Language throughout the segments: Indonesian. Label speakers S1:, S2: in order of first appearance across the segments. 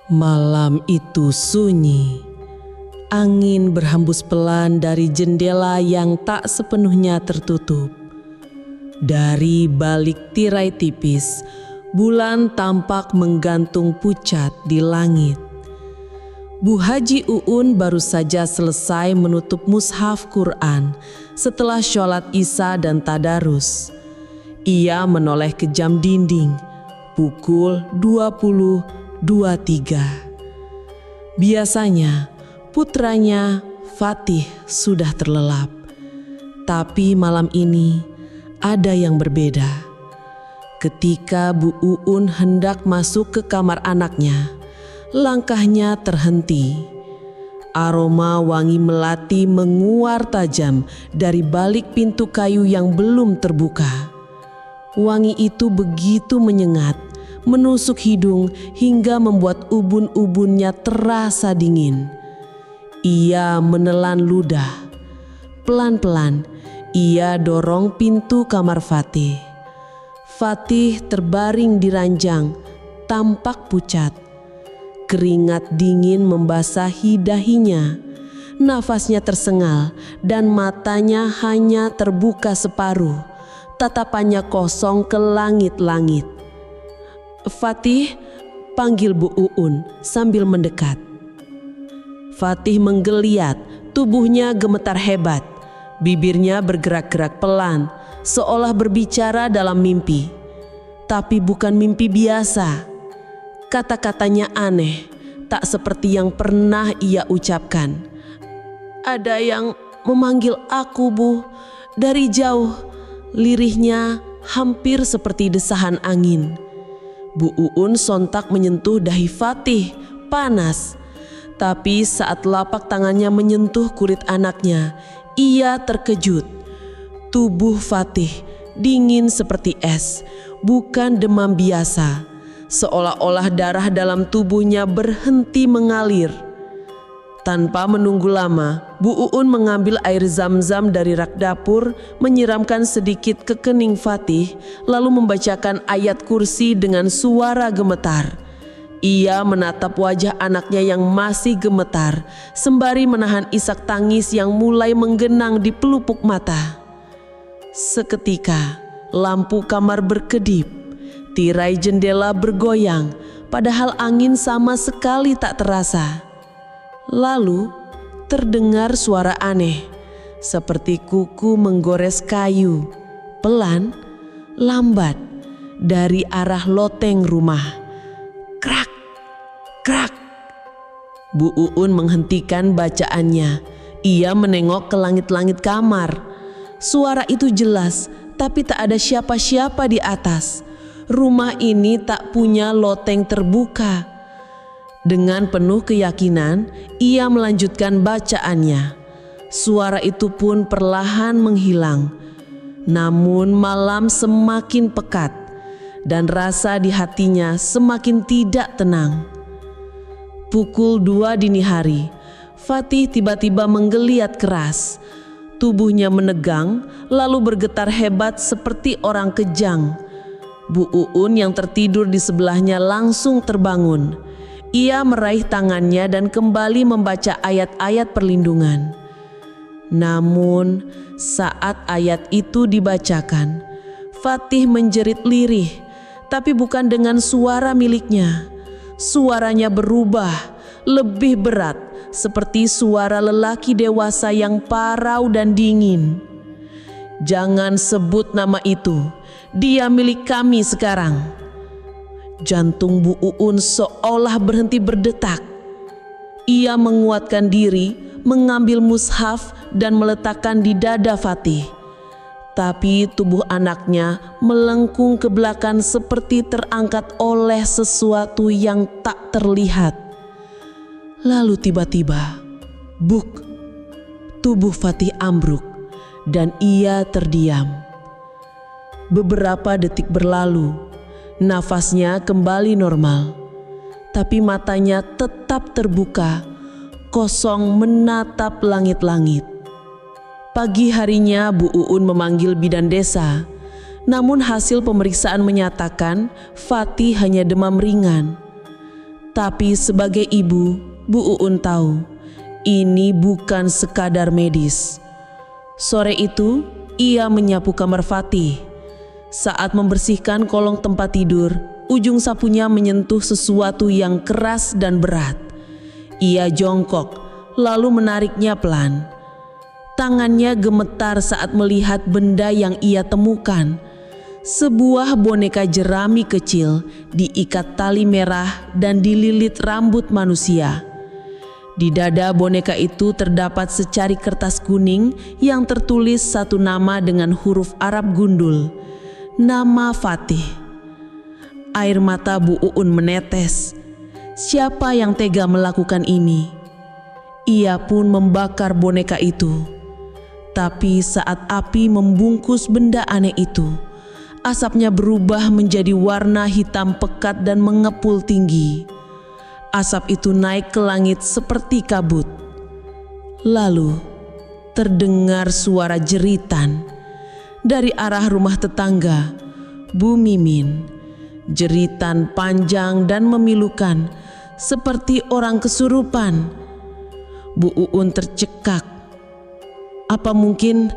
S1: Malam itu sunyi. Angin berhembus pelan dari jendela yang tak sepenuhnya tertutup. Dari balik tirai tipis, bulan tampak menggantung pucat di langit. Bu Haji Uun baru saja selesai menutup mushaf Quran setelah sholat Isya dan tadarus. Ia menoleh ke jam dinding, pukul 20.23. Biasanya putranya Fatih sudah terlelap. Tapi malam ini ada yang berbeda. Ketika Bu Uun hendak masuk ke kamar anaknya, langkahnya terhenti. Aroma wangi melati menguar tajam dari balik pintu kayu yang belum terbuka. Wangi itu begitu menyengat, menusuk hidung hingga membuat ubun-ubunnya terasa dingin. Ia menelan ludah. Pelan-pelan ia dorong pintu kamar Fatih. Fatih terbaring di ranjang, tampak pucat. Keringat dingin membasahi dahinya. Nafasnya tersengal dan matanya hanya terbuka separuh. Tatapannya kosong ke langit-langit. "Fatih," panggil Bu Uun sambil mendekat. Fatih menggeliat, tubuhnya gemetar hebat. Bibirnya bergerak-gerak pelan, seolah berbicara dalam mimpi. Tapi bukan mimpi biasa. Kata-katanya aneh, tak seperti yang pernah ia ucapkan. "Ada yang memanggil aku, Bu, dari jauh." Lirihnya hampir seperti desahan angin. Bu Uun sontak menyentuh dahi Fatih, panas. Tapi saat lapak tangannya menyentuh kulit anaknya, ia terkejut. Tubuh Fatih dingin seperti es, bukan demam biasa. Seolah-olah darah dalam tubuhnya berhenti mengalir. Tanpa menunggu lama, Bu Uun mengambil air zam-zam dari rak dapur, menyiramkan sedikit ke kening Fatih, lalu membacakan ayat kursi dengan suara gemetar. Ia menatap wajah anaknya yang masih gemetar, sembari menahan isak tangis yang mulai menggenang di pelupuk mata. Seketika, lampu kamar berkedip, tirai jendela bergoyang, padahal angin sama sekali tak terasa. Lalu terdengar suara aneh, seperti kuku menggores kayu, pelan, lambat, dari arah loteng rumah. Krak, krak. Bu Uun menghentikan bacaannya. Ia menengok ke langit-langit kamar. Suara itu jelas, tapi tak ada siapa-siapa di atas. Rumah ini tak punya loteng terbuka. Dengan penuh keyakinan, ia melanjutkan bacaannya. Suara itu pun perlahan menghilang. Namun malam semakin pekat dan rasa di hatinya semakin tidak tenang. Pukul 2 dini hari, Fatih tiba-tiba menggeliat keras. Tubuhnya menegang lalu bergetar hebat seperti orang kejang. Bu Uun yang tertidur di sebelahnya langsung terbangun. Ia meraih tangannya dan kembali membaca ayat-ayat perlindungan. Namun saat ayat itu dibacakan, Fatih menjerit lirih, tapi bukan dengan suara miliknya. Suaranya berubah, lebih berat, seperti suara lelaki dewasa yang parau dan dingin. "Jangan sebut nama itu, dia milik kami sekarang." Jantung Bu Uun seolah berhenti berdetak. Ia menguatkan diri, mengambil mushaf dan meletakkan di dada Fatih. Tapi tubuh anaknya melengkung ke belakang seperti terangkat oleh sesuatu yang tak terlihat. Lalu tiba-tiba, buk, tubuh Fatih ambruk dan ia terdiam. Beberapa detik berlalu. Nafasnya kembali normal, tapi matanya tetap terbuka, kosong menatap langit-langit. Pagi harinya Bu Uun memanggil bidan desa, namun hasil pemeriksaan menyatakan Fatih hanya demam ringan. Tapi sebagai ibu, Bu Uun tahu ini bukan sekadar medis. Sore itu ia menyapu kamar Fatih. Saat membersihkan kolong tempat tidur, ujung sapunya menyentuh sesuatu yang keras dan berat. Ia jongkok lalu menariknya pelan. Tangannya gemetar saat melihat benda yang ia temukan. Sebuah boneka jerami kecil diikat tali merah dan dililit rambut manusia. Di dada boneka itu terdapat secari kertas kuning yang tertulis satu nama dengan huruf Arab gundul, nama Fatih. Air mata Bu Uun menetes. Siapa yang tega melakukan ini? Ia pun membakar boneka itu. Tapi saat api membungkus benda aneh itu, asapnya berubah menjadi warna hitam pekat dan mengepul tinggi. Asap itu naik ke langit seperti kabut. Lalu terdengar suara jeritan dari arah rumah tetangga, Bu Mimin. Jeritan panjang dan memilukan seperti orang kesurupan. Bu Uun tercekak. Apa mungkin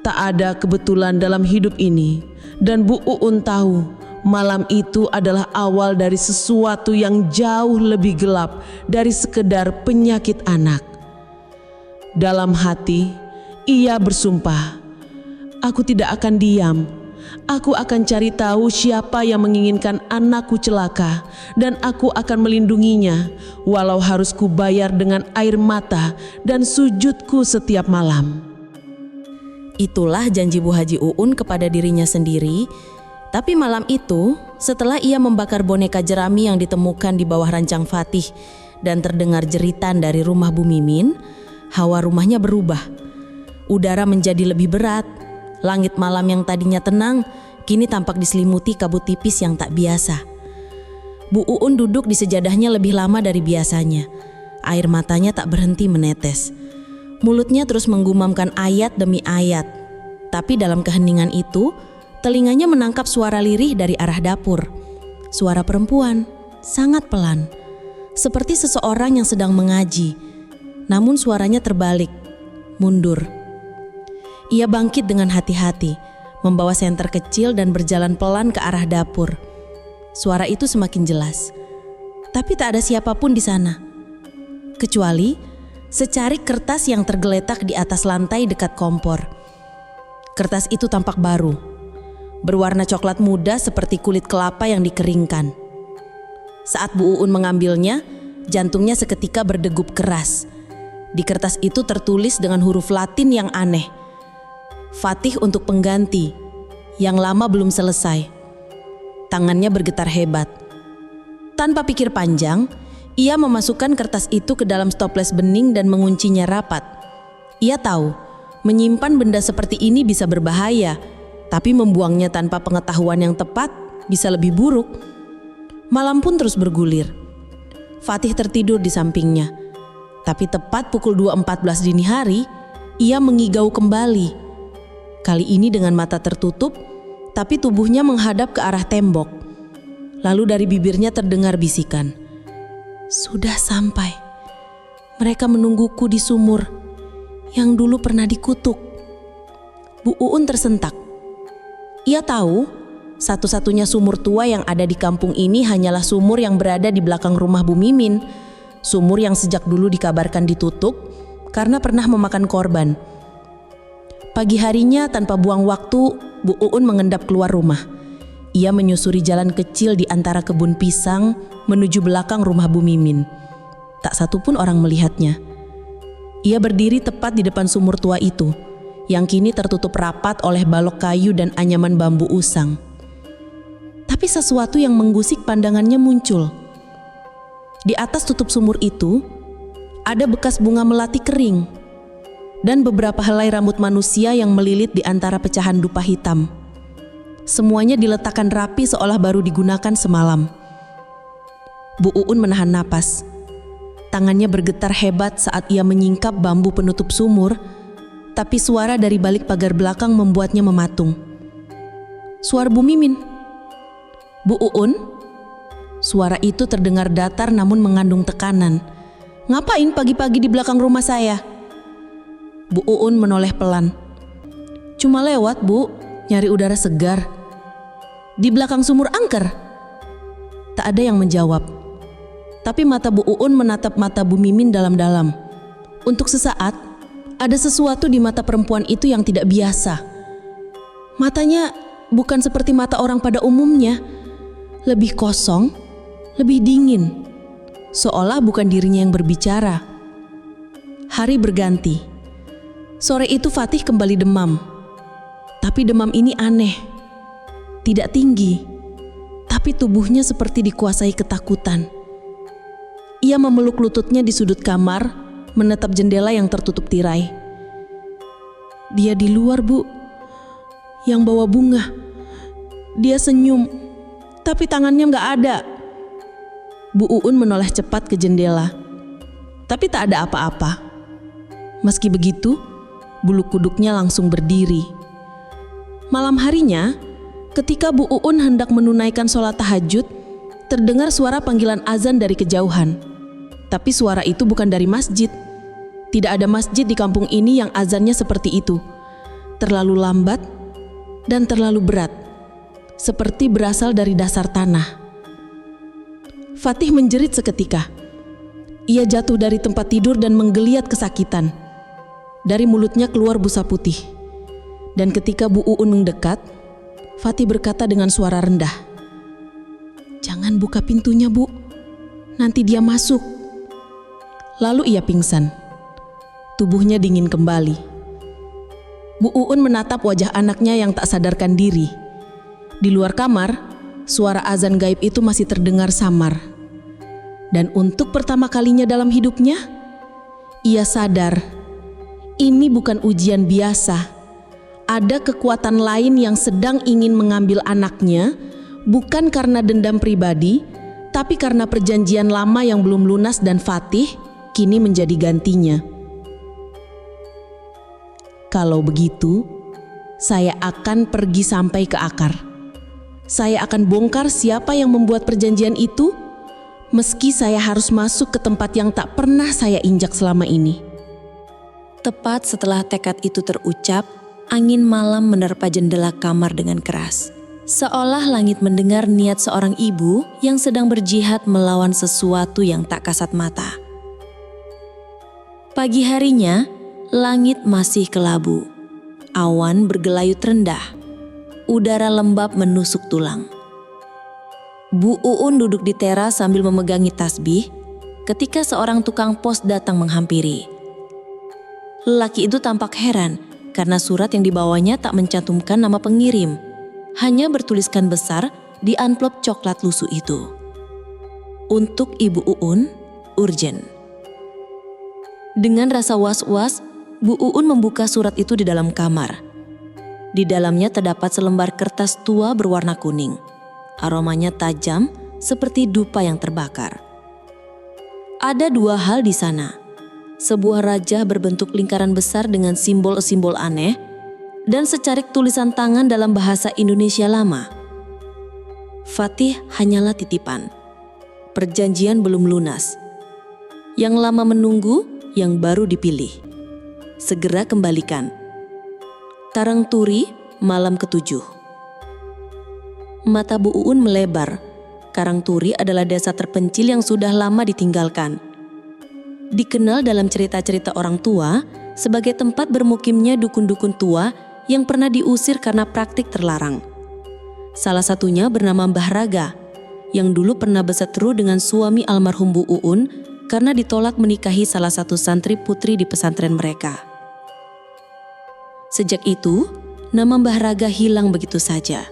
S1: tak ada kebetulan dalam hidup ini? Dan Bu Uun tahu malam itu adalah awal dari sesuatu yang jauh lebih gelap dari sekedar penyakit anak. Dalam hati ia bersumpah, aku tidak akan diam. Aku akan cari tahu siapa yang menginginkan anakku celaka, dan aku akan melindunginya walau harus kubayar dengan air mata dan sujudku setiap malam.
S2: Itulah janji Bu Haji Uun kepada dirinya sendiri. Tapi malam itu, setelah ia membakar boneka jerami yang ditemukan di bawah rancang Fatih dan terdengar jeritan dari rumah Bu Mimin, hawa rumahnya berubah. Udara menjadi lebih berat. Langit malam yang tadinya tenang, kini tampak diselimuti kabut tipis yang tak biasa. Bu Uun duduk di sejadahnya lebih lama dari biasanya. Air matanya tak berhenti menetes. Mulutnya terus menggumamkan ayat demi ayat. Tapi dalam keheningan itu, telinganya menangkap suara lirih dari arah dapur. Suara perempuan, sangat pelan. Seperti seseorang yang sedang mengaji. Namun suaranya terbalik, mundur. Ia bangkit dengan hati-hati, membawa senter kecil dan berjalan pelan ke arah dapur. Suara itu semakin jelas. Tapi tak ada siapapun di sana. Kecuali secari kertas yang tergeletak di atas lantai dekat kompor. Kertas itu tampak baru, berwarna coklat muda seperti kulit kelapa yang dikeringkan. Saat Bu Uun mengambilnya, jantungnya seketika berdegup keras. Di kertas itu tertulis dengan huruf Latin yang aneh, Fatih untuk pengganti, yang lama belum selesai. Tangannya bergetar hebat. Tanpa pikir panjang, ia memasukkan kertas itu ke dalam stoples bening dan menguncinya rapat. Ia tahu, menyimpan benda seperti ini bisa berbahaya, tapi membuangnya tanpa pengetahuan yang tepat bisa lebih buruk. Malam pun terus bergulir. Fatih tertidur di sampingnya. Tapi tepat pukul 2.14 dini hari, ia mengigau kembali. Kali ini dengan mata tertutup, tapi tubuhnya menghadap ke arah tembok. Lalu dari bibirnya terdengar bisikan, "Sudah sampai. Mereka menungguku di sumur yang dulu pernah dikutuk." Bu Uun tersentak. Ia tahu satu-satunya sumur tua yang ada di kampung ini hanyalah sumur yang berada di belakang rumah Bu Mimin. Sumur yang sejak dulu dikabarkan ditutup karena pernah memakan korban. Pagi harinya tanpa buang waktu, Bu Uun mengendap keluar rumah. Ia menyusuri jalan kecil di antara kebun pisang menuju belakang rumah Bu Mimin. Tak satu pun orang melihatnya. Ia berdiri tepat di depan sumur tua itu, yang kini tertutup rapat oleh balok kayu dan anyaman bambu usang. Tapi sesuatu yang menggusik pandangannya muncul. Di atas tutup sumur itu, ada bekas bunga melati kering dan beberapa helai rambut manusia yang melilit di antara pecahan dupa hitam. Semuanya diletakkan rapi seolah baru digunakan semalam. Bu Uun menahan napas. Tangannya bergetar hebat saat ia menyingkap bambu penutup sumur, tapi suara dari balik pagar belakang membuatnya mematung. Suara Bu Mimin. "Bu Uun?" Suara itu terdengar datar namun mengandung tekanan. "Ngapain pagi-pagi di belakang rumah saya?" Bu Uun menoleh pelan. "Cuma lewat, Bu, nyari udara segar." "Di belakang sumur angker?" Tak ada yang menjawab. Tapi mata Bu Uun menatap mata Bu Mimin dalam-dalam. Untuk sesaat, ada sesuatu di mata perempuan itu yang tidak biasa. Matanya bukan seperti mata orang pada umumnya. Lebih kosong, lebih dingin. Seolah bukan dirinya yang berbicara. Hari berganti. Sore itu Fatih kembali demam. Tapi demam ini aneh. Tidak tinggi, tapi tubuhnya seperti dikuasai ketakutan. Ia memeluk lututnya di sudut kamar, menatap jendela yang tertutup tirai. "Dia di luar, Bu. Yang bawa bunga. Dia senyum, tapi tangannya nggak ada." Bu Uun menoleh cepat ke jendela, tapi tak ada apa-apa. Meski begitu, bulu kuduknya langsung berdiri. Malam harinya, ketika Bu Uun hendak menunaikan sholat tahajud, terdengar suara panggilan azan dari kejauhan. Tapi suara itu bukan dari masjid. Tidak ada masjid di kampung ini yang azannya seperti itu. Terlalu lambat dan terlalu berat, seperti berasal dari dasar tanah. Fatih menjerit seketika. Ia jatuh dari tempat tidur dan menggeliat kesakitan. Dari mulutnya keluar busa putih. Dan ketika Bu Uun mendekat, Fatih berkata dengan suara rendah, "Jangan buka pintunya, Bu. Nanti dia masuk." Lalu ia pingsan. Tubuhnya dingin kembali. Bu Uun menatap wajah anaknya yang tak sadarkan diri. Di luar kamar, suara azan gaib itu masih terdengar samar. Dan untuk pertama kalinya dalam hidupnya, ia sadar ini bukan ujian biasa. Ada kekuatan lain yang sedang ingin mengambil anaknya, bukan karena dendam pribadi, tapi karena perjanjian lama yang belum lunas dan Fatih kini menjadi gantinya. Kalau begitu, saya akan pergi sampai ke akar. Saya akan bongkar siapa yang membuat perjanjian itu, meski saya harus masuk ke tempat yang tak pernah saya injak selama ini.
S3: Tepat setelah tekad itu terucap, angin malam menerpa jendela kamar dengan keras. Seolah langit mendengar niat seorang ibu yang sedang berjihad melawan sesuatu yang tak kasat mata. Pagi harinya, langit masih kelabu. Awan bergelayut rendah. Udara lembab menusuk tulang. Bu Uun duduk di teras sambil memegangi tasbih ketika seorang tukang pos datang menghampiri. Lelaki itu tampak heran karena surat yang dibawanya tak mencantumkan nama pengirim. Hanya bertuliskan besar di amplop coklat lusuh itu. Untuk Ibu Uun, urgent. Dengan rasa was-was, Bu Uun membuka surat itu di dalam kamar. Di dalamnya terdapat selembar kertas tua berwarna kuning. Aromanya tajam seperti dupa yang terbakar. Ada dua hal di sana. Sebuah rajah berbentuk lingkaran besar dengan simbol-simbol aneh dan secarik tulisan tangan dalam bahasa Indonesia lama. Fatih hanyalah titipan. Perjanjian belum lunas. Yang lama menunggu, yang baru dipilih. Segera kembalikan. Karangturi, malam ke-7. Mata Bu Uun melebar. Karangturi adalah desa terpencil yang sudah lama ditinggalkan. Dikenal dalam cerita-cerita orang tua sebagai tempat bermukimnya dukun-dukun tua yang pernah diusir karena praktik terlarang. Salah satunya bernama Mbah Raga, yang dulu pernah berseteru dengan suami almarhum Bu Uun karena ditolak menikahi salah satu santri putri di pesantren mereka. Sejak itu, nama Mbah Raga hilang begitu saja.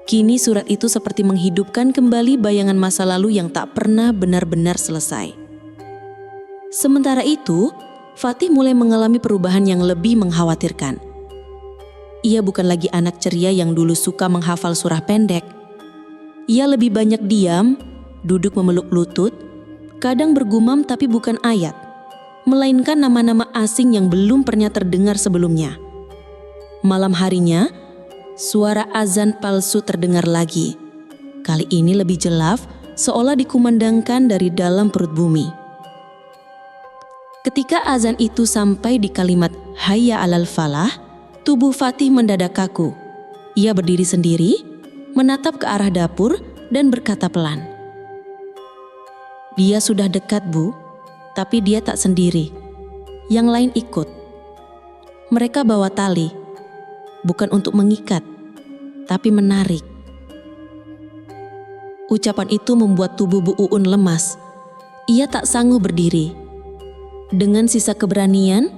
S3: Kini surat itu seperti menghidupkan kembali bayangan masa lalu yang tak pernah benar-benar selesai. Sementara itu, Fatih mulai mengalami perubahan yang lebih mengkhawatirkan. Ia bukan lagi anak ceria yang dulu suka menghafal surah pendek. Ia lebih banyak diam, duduk memeluk lutut, kadang bergumam tapi bukan ayat, melainkan nama-nama asing yang belum pernah terdengar sebelumnya. Malam harinya, suara azan palsu terdengar lagi. Kali ini lebih jelaf, seolah dikumandangkan dari dalam perut bumi. Ketika azan itu sampai di kalimat Hayya 'alal falah, tubuh Fatih mendadak kaku. Ia berdiri sendiri, menatap ke arah dapur dan berkata pelan, "Dia sudah dekat, Bu, tapi dia tak sendiri. Yang lain ikut. Mereka bawa tali, bukan untuk mengikat, tapi menarik." Ucapan itu membuat tubuh Bu Uun lemas. Ia tak sanggup berdiri. Dengan sisa keberanian,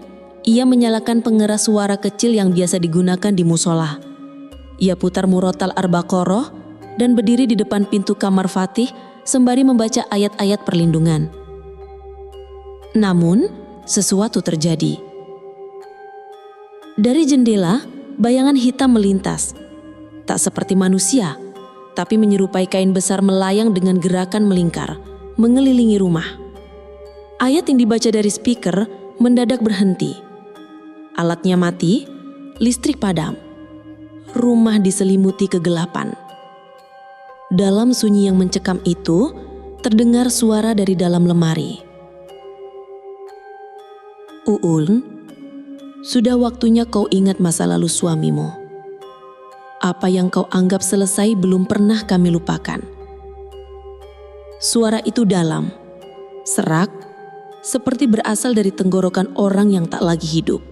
S3: ia menyalakan pengeras suara kecil yang biasa digunakan di musola. Ia putar murotal Ar-Baqarah dan berdiri di depan pintu kamar Fatih sembari membaca ayat-ayat perlindungan. Namun, sesuatu terjadi. Dari jendela, bayangan hitam melintas. Tak seperti manusia, tapi menyerupai kain besar melayang dengan gerakan melingkar, mengelilingi rumah. Ayat yang dibaca dari speaker mendadak berhenti. Alatnya mati, listrik padam. Rumah diselimuti kegelapan. Dalam sunyi yang mencekam itu, terdengar suara dari dalam lemari. "Uun, sudah waktunya kau ingat masa lalu suamimu. Apa yang kau anggap selesai belum pernah kami lupakan." Suara itu dalam, serak, seperti berasal dari tenggorokan orang yang tak lagi hidup.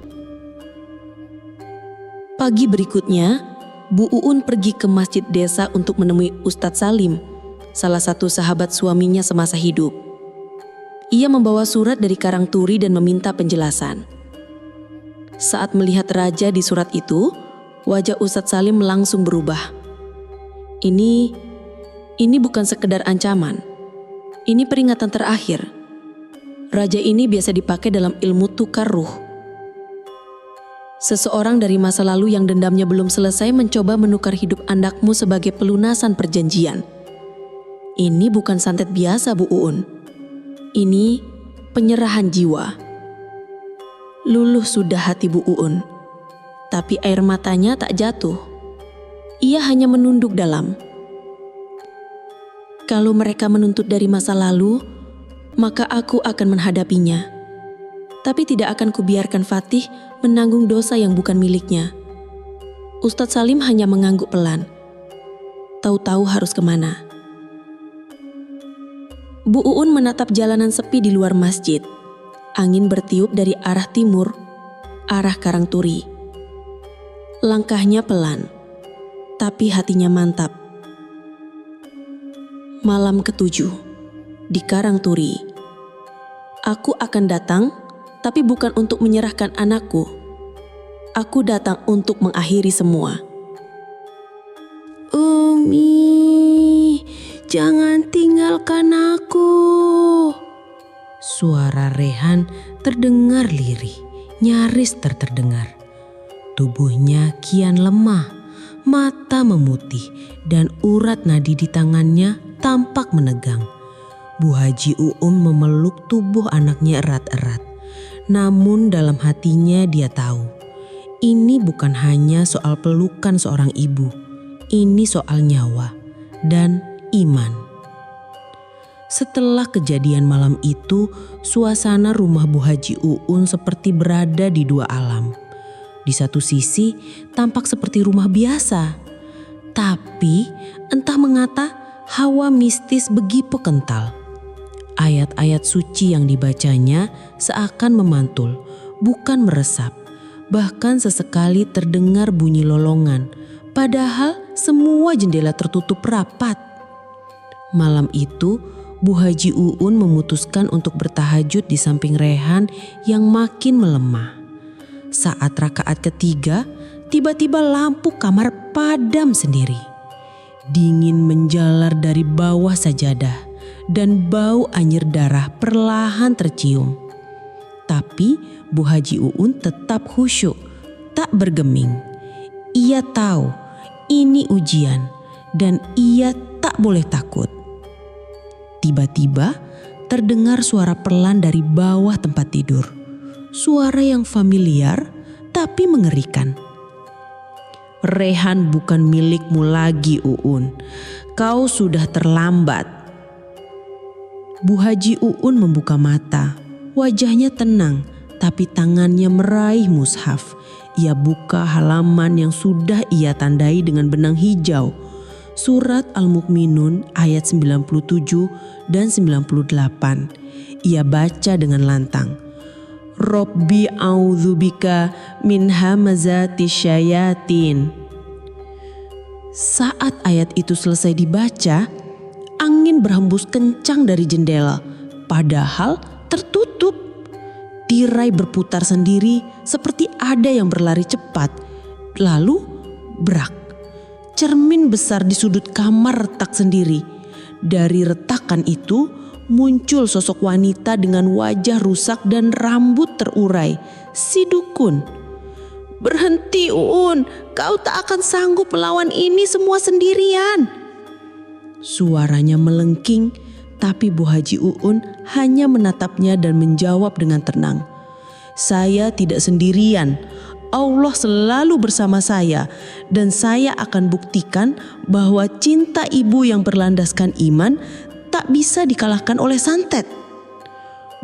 S3: Pagi berikutnya, Bu Uun pergi ke masjid desa untuk menemui Ustadz Salim, salah satu sahabat suaminya semasa hidup. Ia membawa surat dari Karangturi dan meminta penjelasan. Saat melihat raja di surat itu, wajah Ustadz Salim langsung berubah. Ini bukan sekedar ancaman. Ini peringatan terakhir. Raja ini biasa dipakai dalam ilmu tukar ruh. Seseorang dari masa lalu yang dendamnya belum selesai mencoba menukar hidup anakmu sebagai pelunasan perjanjian. Ini bukan santet biasa, Bu Uun. Ini penyerahan jiwa. Luluh sudah hati Bu Uun. Tapi air matanya tak jatuh. Ia hanya menunduk dalam. Kalau mereka menuntut dari masa lalu, maka aku akan menghadapinya. Tapi tidak akan kubiarkan Fatih menanggung dosa yang bukan miliknya. Ustadz Salim hanya mengangguk pelan. Tahu-tahu harus kemana. Bu Uun menatap jalanan sepi di luar masjid. Angin bertiup dari arah timur, arah Karangturi. Langkahnya pelan, tapi hatinya mantap. Malam ke-7 di Karangturi. Aku akan datang, tapi bukan untuk menyerahkan anakku. Aku datang untuk mengakhiri semua. Umi, jangan tinggalkan aku.
S1: Suara Rehan terdengar lirih, nyaris terdengar. Tubuhnya kian lemah, mata memutih, dan urat nadi di tangannya tampak menegang. Bu Haji Uun memeluk tubuh anaknya erat-erat. Namun dalam hatinya dia tahu, ini bukan hanya soal pelukan seorang ibu. Ini soal nyawa dan iman. Setelah kejadian malam itu, suasana rumah Bu Haji Uun seperti berada di dua alam. Di satu sisi tampak seperti rumah biasa, tapi entah mengapa hawa mistis begitu kental. Ayat-ayat suci yang dibacanya seakan memantul, bukan meresap. Bahkan sesekali terdengar bunyi lolongan, padahal semua jendela tertutup rapat. Malam itu, Bu Haji Uun memutuskan untuk bertahajud di samping Rehan yang makin melemah. Saat rakaat ketiga, tiba-tiba lampu kamar padam sendiri. Dingin menjalar dari bawah sajadah dan bau anyir darah perlahan tercium. Tapi Bu Haji Uun tetap khusyuk, tak bergeming. Ia tahu ini ujian dan ia tak boleh takut. Tiba-tiba terdengar suara pelan dari bawah tempat tidur. Suara yang familiar tapi mengerikan. Reyhan bukan milikmu lagi, Uun. Kau sudah terlambat. Bu Haji Uun membuka mata. Wajahnya tenang, tapi tangannya meraih mushaf. Ia buka halaman yang sudah ia tandai dengan benang hijau. Surat Al-Mu'minun ayat 97 dan 98. Ia baca dengan lantang. Robbi a'udzubika min hamazati syayatin. Saat ayat itu selesai dibaca, angin berhembus kencang dari jendela, padahal tertutup. Tirai berputar sendiri seperti ada yang berlari cepat. Lalu brak. Cermin besar di sudut kamar retak sendiri. Dari retakan itu muncul sosok wanita dengan wajah rusak dan rambut terurai. Si dukun. Berhenti, Uun, kau tak akan sanggup melawan ini semua sendirian. Suaranya melengking, tapi Bu Haji Uun hanya menatapnya dan menjawab dengan tenang. Saya tidak sendirian. Allah selalu bersama saya dan saya akan buktikan bahwa cinta ibu yang berlandaskan iman tak bisa dikalahkan oleh santet.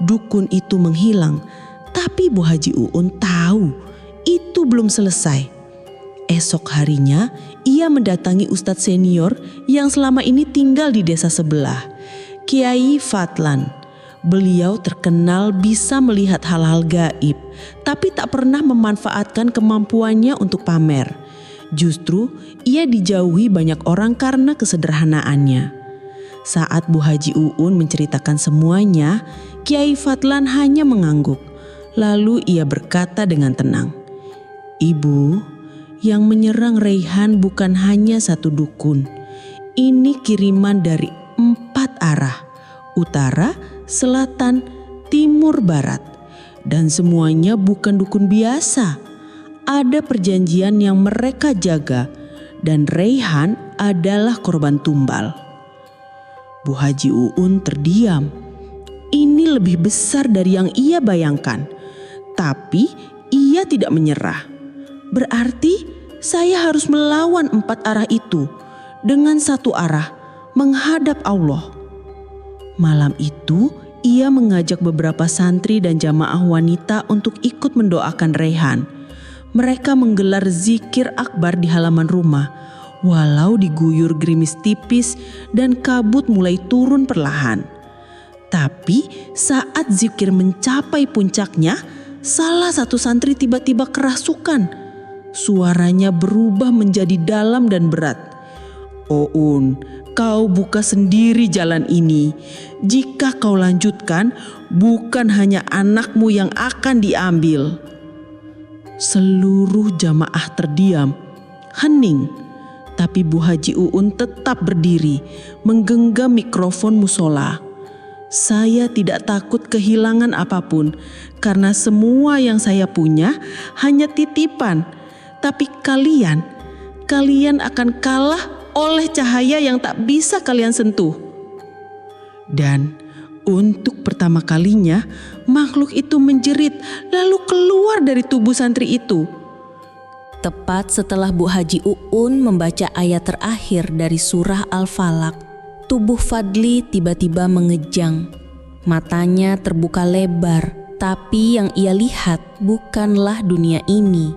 S1: Dukun itu menghilang, tapi Bu Haji Uun tahu itu belum selesai. Esok harinya ia mendatangi ustadz senior yang selama ini tinggal di desa sebelah, Kiai Fadlan. Beliau terkenal bisa melihat hal-hal gaib, tapi tak pernah memanfaatkan kemampuannya untuk pamer. Justru ia dijauhi banyak orang karena kesederhanaannya. Saat Bu Haji Uun menceritakan semuanya, Kiai Fadlan hanya mengangguk. Lalu ia berkata dengan tenang, "Ibu, yang menyerang Reyhan bukan hanya satu dukun. Ini kiriman dari 4 arah, utara, selatan, timur, barat. Dan semuanya bukan dukun biasa. Ada perjanjian yang mereka jaga dan Reyhan adalah korban tumbal." Bu Haji Uun terdiam. Ini lebih besar dari yang ia bayangkan. Tapi ia tidak menyerah. Berarti saya harus melawan 4 arah itu dengan 1 arah menghadap Allah. Malam itu ia mengajak beberapa santri dan jamaah wanita untuk ikut mendoakan Reyhan. Mereka menggelar zikir akbar di halaman rumah, walau diguyur gerimis tipis dan kabut mulai turun perlahan. Tapi saat zikir mencapai puncaknya, salah satu santri tiba-tiba kerasukan. Suaranya berubah menjadi dalam dan berat. "Oun, kau buka sendiri jalan ini. Jika kau lanjutkan, bukan hanya anakmu yang akan diambil." Seluruh jamaah terdiam, hening. Tapi Bu Haji Uun tetap berdiri, menggenggam mikrofon musola. "Saya tidak takut kehilangan apapun, karena semua yang saya punya hanya titipan. Tapi kalian akan kalah oleh cahaya yang tak bisa kalian sentuh." Dan untuk pertama kalinya makhluk itu menjerit lalu keluar dari tubuh santri itu.
S2: Tepat setelah Bu Haji Uun membaca ayat terakhir dari surah Al-Falaq, tubuh Fadli tiba-tiba mengejang. Matanya terbuka lebar, tapi yang ia lihat bukanlah dunia ini,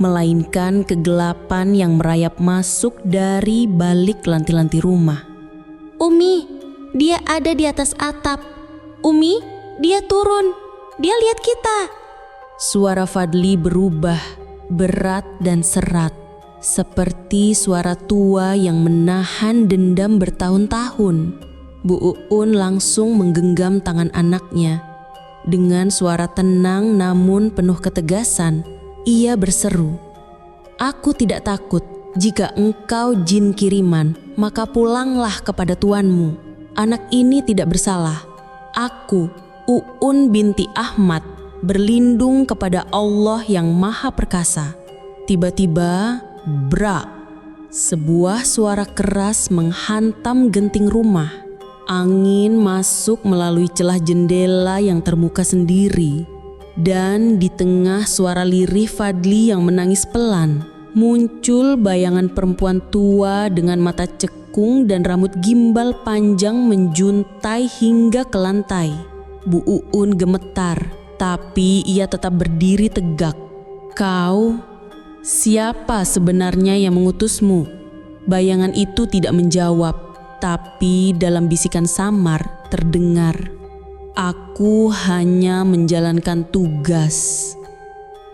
S2: melainkan kegelapan yang merayap masuk dari balik lantai-lantai rumah.
S3: Umi, dia ada di atas atap. Umi, dia turun. Dia lihat kita.
S2: Suara Fadli berubah, berat dan serat, seperti suara tua yang menahan dendam bertahun-tahun. Bu Uun langsung menggenggam tangan anaknya. Dengan suara tenang namun penuh ketegasan, ia berseru, "Aku tidak takut. Jika engkau jin kiriman, maka pulanglah kepada tuanmu. Anak ini tidak bersalah. Aku, Uun binti Ahmad, berlindung kepada Allah yang Maha Perkasa." Tiba-tiba, brak. Sebuah suara keras menghantam genting rumah. Angin masuk melalui celah jendela yang terbuka sendiri. Dan di tengah suara lirih Fadli yang menangis pelan,
S1: muncul bayangan perempuan tua dengan mata cekung dan rambut gimbal panjang menjuntai hingga ke lantai. Bu Uun gemetar, tapi ia tetap berdiri tegak. "Kau, siapa sebenarnya yang mengutusmu?" Bayangan itu tidak menjawab, tapi dalam bisikan samar terdengar, "Aku hanya menjalankan tugas.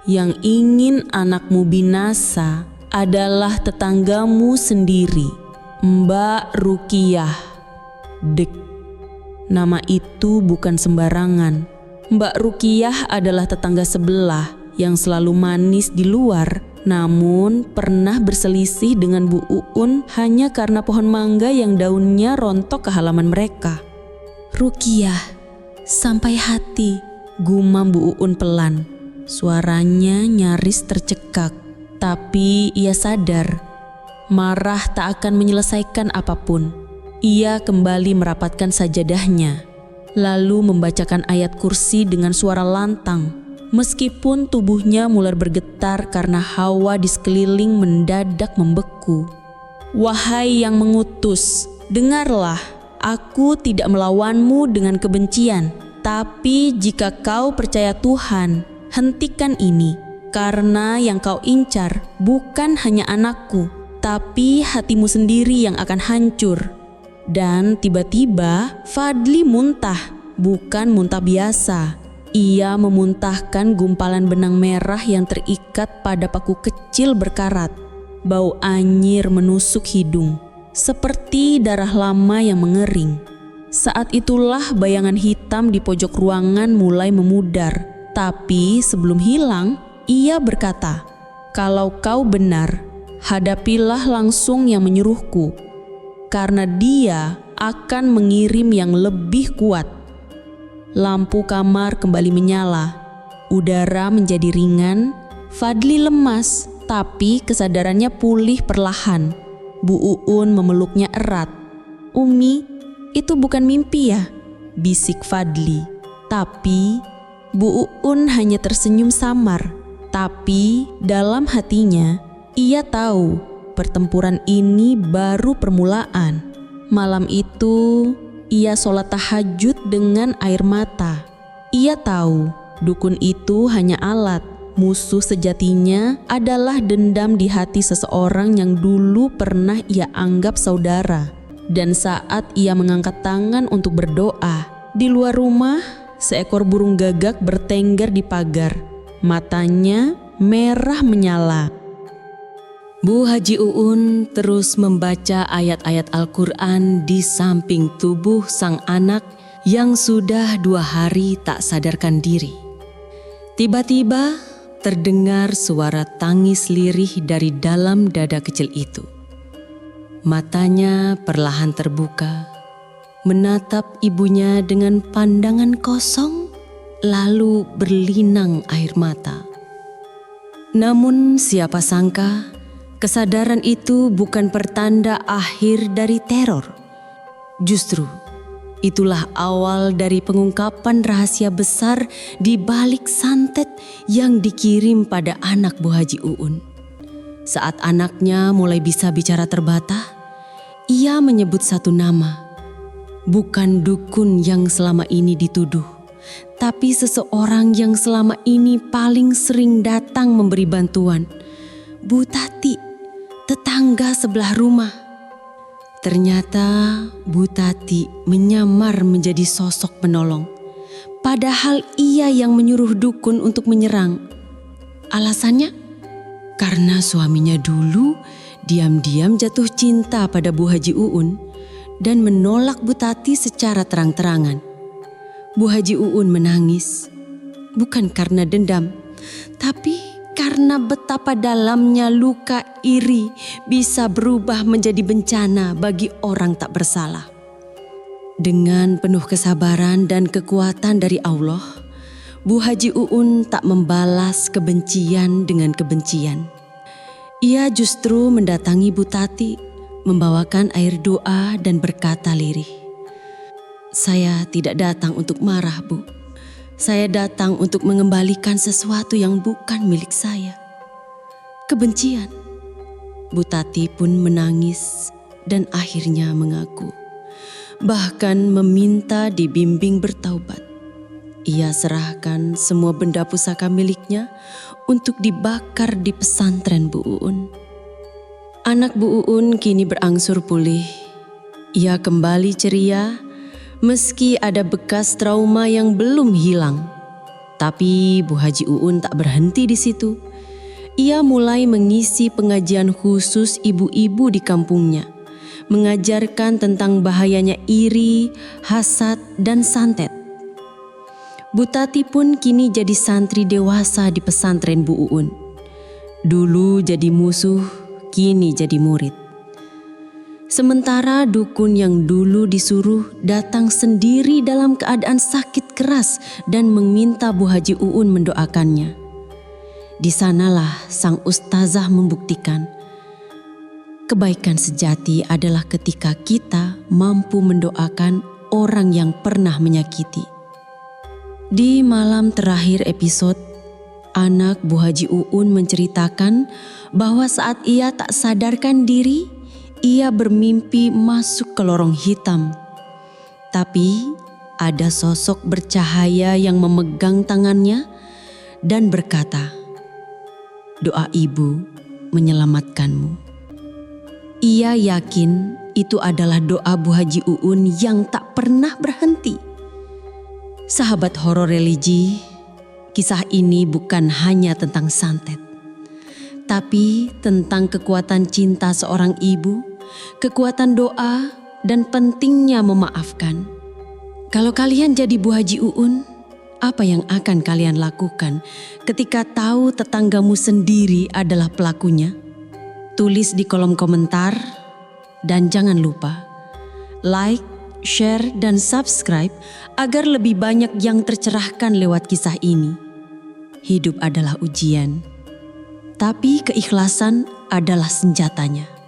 S1: Yang ingin anakmu binasa adalah tetanggamu sendiri, Mbak Rukiah." Dek, nama itu bukan sembarangan. Mbak Rukiah adalah tetangga sebelah yang selalu manis di luar, namun pernah berselisih dengan Bu Uun hanya karena pohon mangga yang daunnya rontok ke halaman mereka. "Rukiah, sampai hati," gumam Bu Uun pelan. Suaranya nyaris tercekak, tapi ia sadar marah tak akan menyelesaikan apapun. Ia kembali merapatkan sajadahnya, lalu membacakan ayat kursi dengan suara lantang. Meskipun tubuhnya mulai bergetar karena hawa di sekeliling mendadak membeku. "Wahai yang mengutus, dengarlah, aku tidak melawanmu dengan kebencian. Tapi jika kau percaya Tuhan, hentikan ini, karena yang kau incar bukan hanya anakku, tapi hatimu sendiri yang akan hancur." Dan tiba-tiba Fadli muntah, bukan muntah biasa. Ia memuntahkan gumpalan benang merah yang terikat pada paku kecil berkarat. Bau anyir menusuk hidung, seperti darah lama yang mengering. Saat itulah bayangan hitam di pojok ruangan mulai memudar. Tapi sebelum hilang, ia berkata, "Kalau kau benar, hadapilah langsung yang menyuruhku, karena dia akan mengirim yang lebih kuat." Lampu kamar kembali menyala. Udara menjadi ringan. Fadli lemas, tapi kesadarannya pulih perlahan. Bu Uun memeluknya erat. "Umi, itu bukan mimpi ya?" bisik Fadli. Tapi Bu Uun hanya tersenyum samar. Tapi dalam hatinya, ia tahu pertempuran ini baru permulaan. Malam itu, ia sholat tahajud dengan air mata. Ia tahu dukun itu hanya alat. Musuh sejatinya adalah dendam di hati seseorang yang dulu pernah ia anggap saudara. Dan saat ia mengangkat tangan untuk berdoa, di luar rumah seekor burung gagak bertengger di pagar. Matanya merah menyala. Bu Haji Uun terus membaca ayat-ayat Al-Quran di samping tubuh sang anak yang sudah 2 hari tak sadarkan diri. Tiba-tiba terdengar suara tangis lirih dari dalam dada kecil itu. Matanya perlahan terbuka, menatap ibunya dengan pandangan kosong, lalu berlinang air mata. Namun siapa sangka, kesadaran itu bukan pertanda akhir dari teror. Justru, itulah awal dari pengungkapan rahasia besar di balik santet yang dikirim pada anak Bu Haji Uun. Saat anaknya mulai bisa bicara terbata, ia menyebut satu nama. Bukan dukun yang selama ini dituduh, tapi seseorang yang selama ini paling sering datang memberi bantuan. Bu Tati, tetangga sebelah rumah. Ternyata Bu Tati menyamar menjadi sosok penolong. Padahal ia yang menyuruh dukun untuk menyerang. Alasannya? Karena suaminya dulu diam-diam jatuh cinta pada Bu Haji Uun dan menolak Bu Tati secara terang-terangan. Bu Haji Uun menangis, bukan karena dendam, tapi karena betapa dalamnya luka iri bisa berubah menjadi bencana bagi orang tak bersalah. Dengan penuh kesabaran dan kekuatan dari Allah, Bu Haji Uun tak membalas kebencian dengan kebencian. Ia justru mendatangi Bu Tati, membawakan air doa dan berkata lirih, "Saya tidak datang untuk marah, Bu. Saya datang untuk mengembalikan sesuatu yang bukan milik saya. Kebencian,
S4: Bu Tati pun menangis dan akhirnya mengaku, bahkan meminta dibimbing bertaubat. Ia serahkan semua benda pusaka miliknya untuk dibakar di pesantren Bu Uun. Anak Bu Uun kini berangsur pulih. Ia kembali ceria meski ada bekas trauma yang belum hilang. Tapi Bu Haji Uun tak berhenti di situ. Ia mulai mengisi pengajian khusus ibu-ibu di kampungnya, mengajarkan tentang bahayanya iri, hasad, dan santet. Bu Tati pun kini jadi santri dewasa di pesantren Bu Uun. Dulu jadi musuh, kini jadi murid. Sementara dukun yang dulu disuruh datang sendiri dalam keadaan sakit keras dan meminta Bu Haji Uun mendoakannya. Di sanalah sang ustazah membuktikan kebaikan sejati adalah ketika kita mampu mendoakan orang yang pernah menyakiti. Di malam terakhir episode, anak Bu Haji Uun menceritakan bahwa saat ia tak sadarkan diri, ia bermimpi masuk ke lorong hitam. Tapi ada sosok bercahaya yang memegang tangannya dan berkata, "Doa ibu menyelamatkanmu." Ia yakin itu adalah doa Bu Haji Uun yang tak pernah berhenti. Sahabat horor religi, kisah ini bukan hanya tentang santet, tapi tentang kekuatan cinta seorang ibu, kekuatan doa, dan pentingnya memaafkan. Kalau kalian jadi Bu Haji Uun, apa yang akan kalian lakukan ketika tahu tetanggamu sendiri adalah pelakunya? Tulis di kolom komentar dan jangan lupa like, share, dan subscribe agar lebih banyak yang tercerahkan lewat kisah ini. Hidup adalah ujian, tapi keikhlasan adalah senjatanya.